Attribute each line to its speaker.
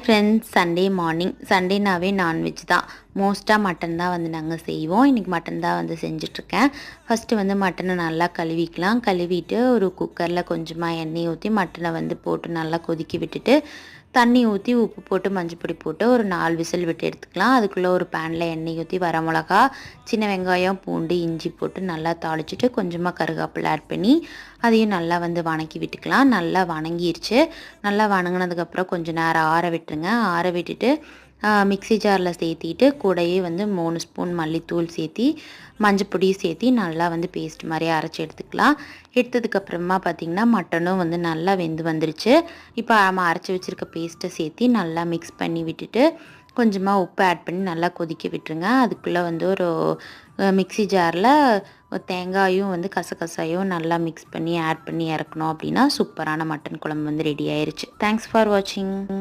Speaker 1: Friends, Sunday morning. சண்டேனாவே non veg தான். மோஸ்ட்டாக மட்டன் தான் வந்து நாங்கள் செய்வோம். இன்றைக்கி மட்டன் தான் வந்து செஞ்சிட்ருக்கேன். ஃபஸ்ட்டு வந்து மட்டனை நல்லா கழுவிக்கலாம். கழுவிட்டு ஒரு குக்கரில் கொஞ்சமாக எண்ணெய் ஊற்றி மட்டனை வந்து போட்டு நல்லா கொதிக்க விட்டுட்டு தண்ணி ஊற்றி உப்பு போட்டு மஞ்சப்பொடி போட்டு ஒரு 4 விசில் விட்டு எடுத்துக்கலாம். அதுக்குள்ளே ஒரு பேனில் எண்ணெய் ஊற்றி வரமிளகா, சின்ன வெங்காயம், பூண்டு, இஞ்சி போட்டு நல்லா தாளிச்சிட்டு கொஞ்சமாக கருவேப்பிலை ஆட் பண்ணி அதையும் நல்லா வந்து வணக்கி விட்டுக்கலாம். நல்லா வணங்கிருச்சு. நல்லா வணங்கினதுக்கப்புறம் கொஞ்சம் நேரம் ஆற விட்டுருங்க. ஆற விட்டுட்டு மிக்ஸி ஜாரில் சேர்த்திட்டு கூடயே வந்து 3 ஸ்பூன் மல்லித்தூள் சேர்த்தி மஞ்சப்பொடியும் சேர்த்தி நல்லா வந்து பேஸ்ட் மாதிரி அரைச்சி எடுத்துக்கலாம். எடுத்ததுக்கப்புறமா பார்த்திங்கன்னா மட்டனும் வந்து நல்லா வெந்து வந்துருச்சு. இப்போ நம்ம அரைச்சி வச்சுருக்க பேஸ்ட்டை சேர்த்தி நல்லா மிக்ஸ் பண்ணி விட்டுட்டு கொஞ்சமாக உப்பு ஆட் பண்ணி நல்லா கொதிக்க விட்டுருங்க. அதுக்குள்ளே வந்து ஒரு மிக்ஸி ஜாரில் தேங்காயும் வந்து கசகசாயும் நல்லா மிக்ஸ் பண்ணி ஆட் பண்ணி இறக்கணும். அப்படின்னா சூப்பரான மட்டன் குழம்பு வந்து ரெடி ஆயிருச்சு. தேங்க்ஸ் ஃபார் வாட்சிங்.